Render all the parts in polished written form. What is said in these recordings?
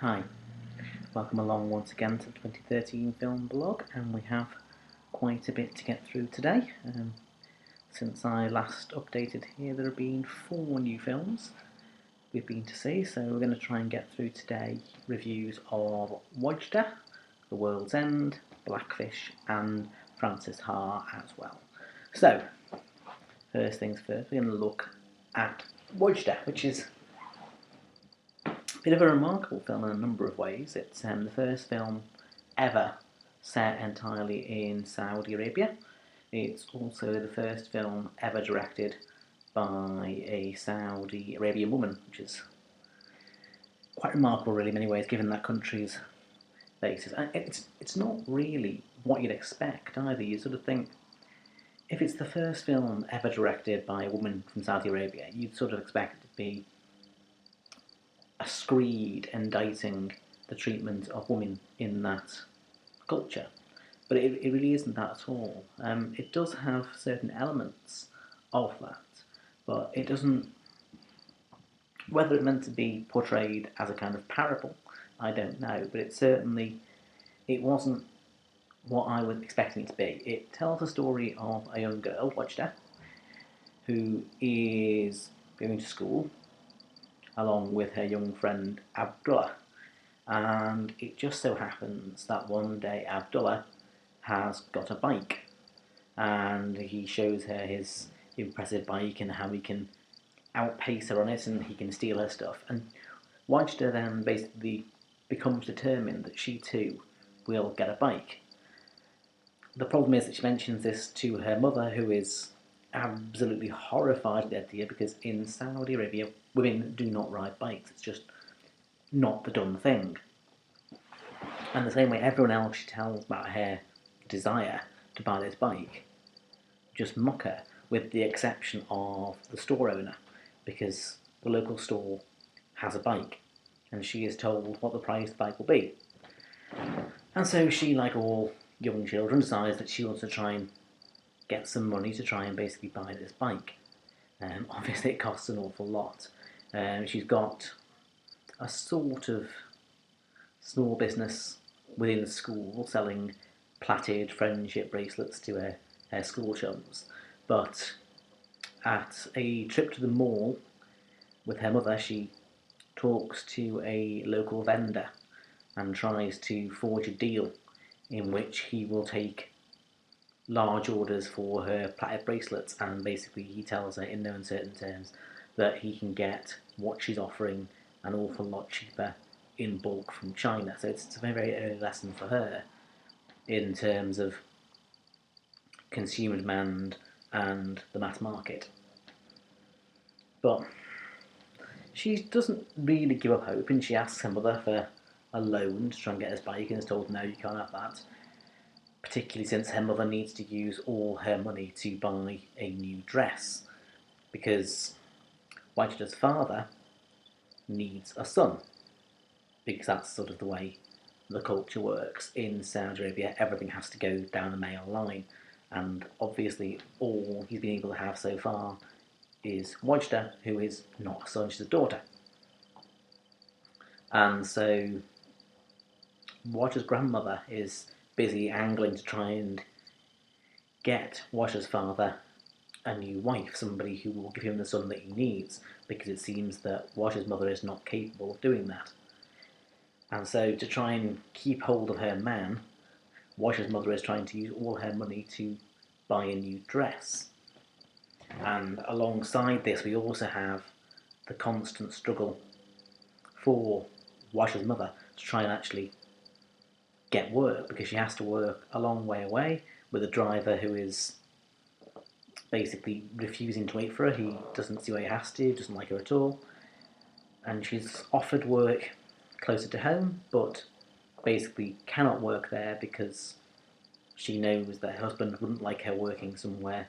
Hi, welcome along once again to the 2013 film blog, and we have quite a bit to get through today. Since I last updated here, there have been 4 new films we've been to see, so we're going to try and get through today reviews of Wadjda, The World's End, Blackfish, and Francis Ha as well. So, first things first, we're going to look at Wadjda, which is bit of a remarkable film in a number of ways. It's the first film ever set entirely in Saudi Arabia. It's also the first film ever directed by a Saudi Arabian woman, which is quite remarkable really in many ways given that country's basis. And it's not really what you'd expect either. You sort of think, if it's the first film ever directed by a woman from Saudi Arabia, you'd sort of expect it to be a screed indicting the treatment of women in that culture. But it really isn't that at all. It does have certain elements of that, but it doesn't. Whether it meant to be portrayed as a kind of parable, I don't know. But it wasn't what I was expecting it to be. It tells the story of a young girl, Wadjda, who is going to school along with her young friend Abdullah. And it just so happens that one day Abdullah has got a bike, and he shows her his impressive bike and how he can outpace her on it and he can steal her stuff. And Wadjda then basically becomes determined that she too will get a bike. The problem is that she mentions this to her mother, who is absolutely horrified at the idea, because in Saudi Arabia women do not ride bikes. It's just not the done thing. And the same way everyone else she tells about her desire to buy this bike just mock her, with the exception of the store owner, because the local store has a bike and she is told what the price of the bike will be. And so she, like all young children, decides that she wants to try and get some money to try and basically buy this bike. Obviously it costs an awful lot. She's got a sort of small business within the school selling plaited friendship bracelets to her school chums. But at a trip to the mall with her mother, she talks to a local vendor and tries to forge a deal in which he will take large orders for her plaited bracelets, and basically he tells her in no uncertain terms that he can get what she's offering an awful lot cheaper in bulk from China. So it's a very, very early lesson for her in terms of consumer demand and the mass market. But she doesn't really give up hope, and she asks her mother for a loan to try and get this bike, and is told no, you can't have that, particularly since her mother needs to use all her money to buy a new dress, because Wadjda's father needs a son, because that's sort of the way the culture works. In Saudi Arabia, everything has to go down a male line, and obviously all he's been able to have so far is Wadjda, who is not a son, she's a daughter. And so Wadjda's grandmother is busy angling to try and get Wadjda's father a new wife, somebody who will give him the son that he needs, because it seems that Wadjda's mother is not capable of doing that. And so to try and keep hold of her man, Wadjda's mother is trying to use all her money to buy a new dress. And alongside this, we also have the constant struggle for Wadjda's mother to try and actually get work, because she has to work a long way away with a driver who is basically refusing to wait for her. He doesn't see why he has to, doesn't like her at all. And she's offered work closer to home, but basically cannot work there because she knows that her husband wouldn't like her working somewhere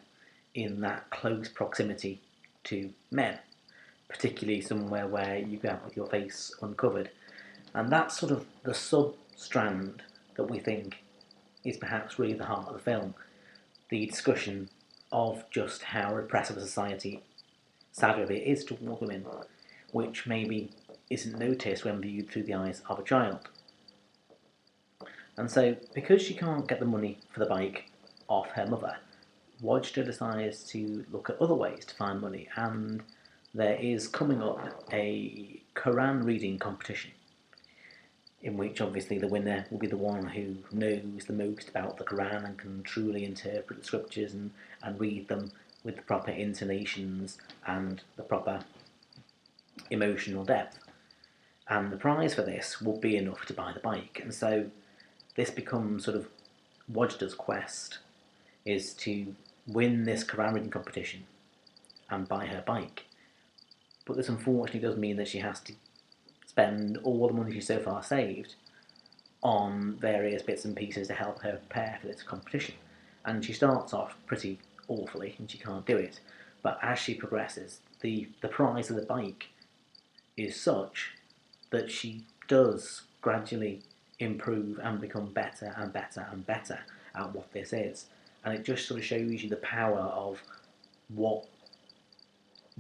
in that close proximity to men, particularly somewhere where you go out with your face uncovered. And that's sort of the sub-strand that we think is perhaps really the heart of the film, the discussion of just how repressive a society Saudi Arabia is towards women, which maybe isn't noticed when viewed through the eyes of a child. And so, because she can't get the money for the bike off her mother, Wadjda decides to look at other ways to find money, and there is coming up a Quran reading competition, in which obviously the winner will be the one who knows the most about the Quran and can truly interpret the scriptures and read them with the proper intonations and the proper emotional depth. And the prize for this will be enough to buy the bike. And so this becomes sort of Wajda's quest, is to win this Quran reading competition and buy her bike. But this unfortunately does mean that she has to spend all the money she's so far saved on various bits and pieces to help her prepare for this competition. And she starts off pretty awfully and she can't do it. But as she progresses, the prize of the bike is such that she does gradually improve and become better and better and better at what this is. And it just sort of shows you the power of what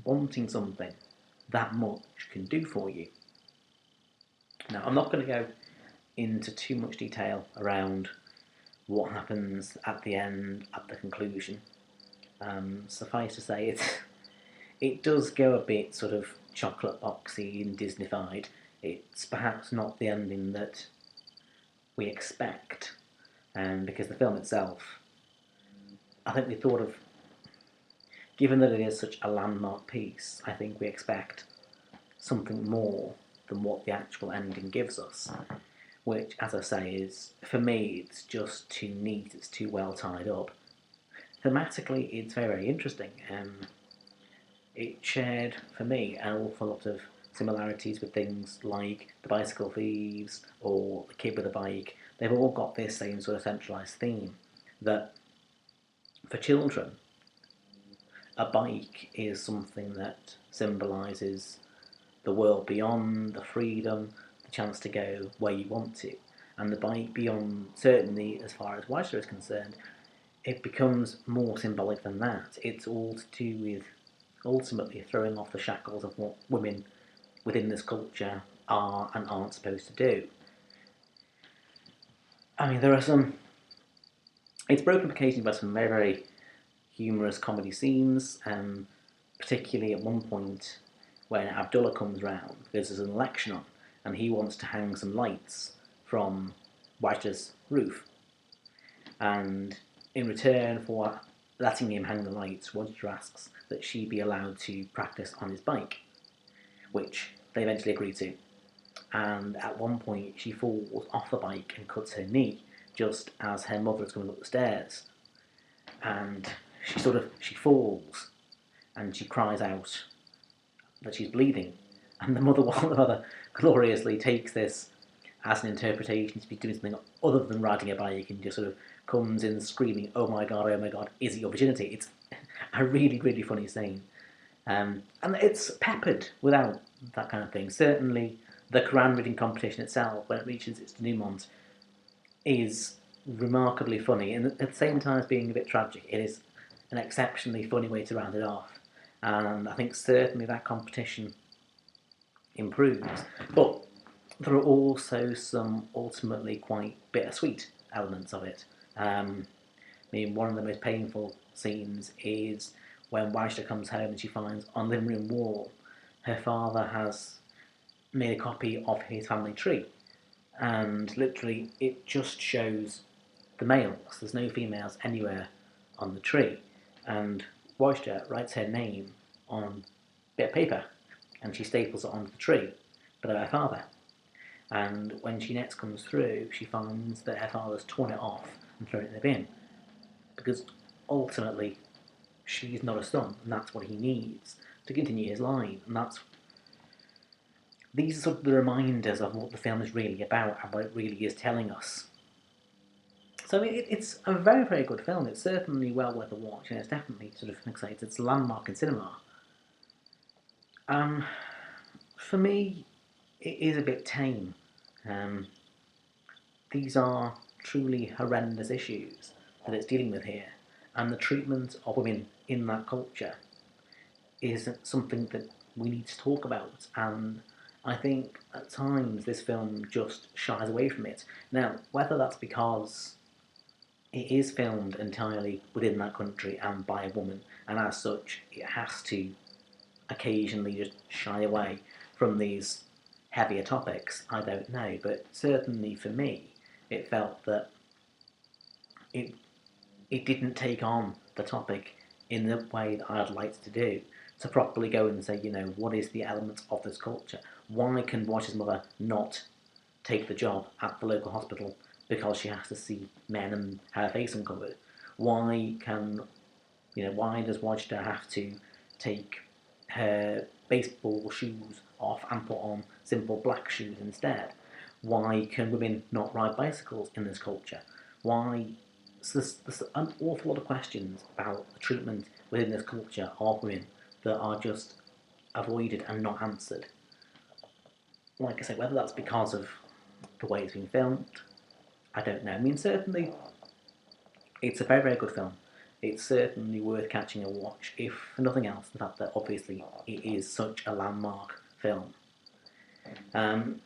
wanting something that much can do for you. Now, I'm not going to go into too much detail around what happens at the end, at the conclusion. Suffice to say, it does go a bit sort of chocolate boxy and Disneyfied. It's perhaps not the ending that we expect, because the film itself, I think we thought of, given that it is such a landmark piece, I think we expect something more than what the actual ending gives us, which, as I say, is, for me, it's just too neat, it's too well tied up. Thematically, it's very, very interesting. It shared, for me, an awful lot of similarities with things like The Bicycle Thieves or The Kid with a Bike. They've all got this same sort of centralised theme, that for children, a bike is something that symbolises the world beyond, the freedom, the chance to go where you want to. And the bike beyond, certainly as far as Wadjda is concerned, it becomes more symbolic than that. It's all to do with ultimately throwing off the shackles of what women within this culture are and aren't supposed to do. I mean, there are some... It's broken up occasionally by some very, very humorous comedy scenes, particularly at one point when Abdullah comes round, because there's an election on, and he wants to hang some lights from Wajda's roof. And in return for letting him hang the lights, Wadjda asks that she be allowed to practice on his bike, which they eventually agree to. And at one point she falls off the bike and cuts her knee just as her mother is coming up the stairs. And she falls and she cries out that she's bleeding. And the mother gloriously takes this as an interpretation to be doing something other than riding a bike, and just sort of comes in screaming, oh my god, is it your virginity? It's a really, really funny scene. And it's peppered without that kind of thing. Certainly the Quran reading competition itself, when it reaches its denouement, is remarkably funny, and at the same time as being a bit tragic, it is an exceptionally funny way to round it off. And I think certainly that competition improves. But there are also some ultimately quite bittersweet elements of it. I mean, one of the most painful scenes is when Wadjda comes home and she finds on the living room wall her father has made a copy of his family tree, and literally it just shows the males. There's no females anywhere on the tree, and Wadjda writes her name on a bit of paper and she staples it onto the tree, but of her father. And when she next comes through, she finds that her father's torn it off and thrown it in the bin, because ultimately she's not a son, and that's what he needs to continue his line. And these are sort of the reminders of what the film is really about and what it really is telling us. So it's a very, very good film. It's certainly well worth a watch, and it's definitely sort of exciting. It's a landmark in cinema. For me, it is a bit tame. These are truly horrendous issues that it's dealing with here, and the treatment of women in that culture is something that we need to talk about, and I think at times this film just shies away from it. Now, whether that's because it is filmed entirely within that country and by a woman, and as such, it has to occasionally just shy away from these heavier topics, I don't know. But certainly for me, it felt that it it didn't take on the topic in the way that I'd like to do. To properly go and say, what is the elements of this culture? Why can Wash's mother not take the job at the local hospital because she has to see men and have her face uncovered? Why can, why does Wadjda have to take her baseball shoes off and put on simple black shoes instead? Why can women not ride bicycles in this culture? Why? So there's an awful lot of questions about the treatment within this culture of women that are just avoided and not answered. Like I say, whether that's because of the way it's been filmed, I don't know. I mean, certainly it's a very, very good film. It's certainly worth catching a watch, if for nothing else, the fact that obviously it is such a landmark film.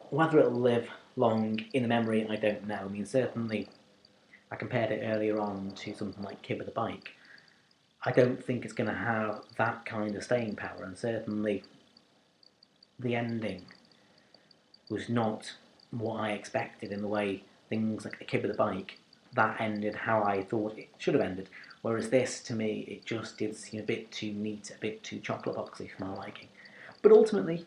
Whether it'll live long in the memory, I don't know. I mean, certainly I compared it earlier on to something like Kid with a Bike. I don't think it's going to have that kind of staying power, and certainly the ending was not what I expected in the way things like A Kid with a Bike, that ended how I thought it should have ended. Whereas this, to me, it just did seem a bit too neat, a bit too chocolate boxy for my liking. But ultimately,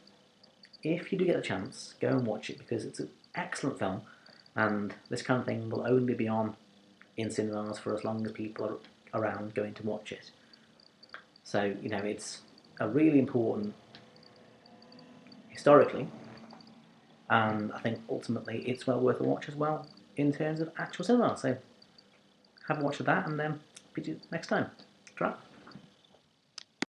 if you do get a chance, go and watch it, because it's an excellent film, and this kind of thing will only be on in cinemas for as long as people are around going to watch it. So, it's a really important historically, and I think ultimately it's well worth a watch as well in terms of actual cinema. So have a watch of that, and then see you next time. Ta-ra.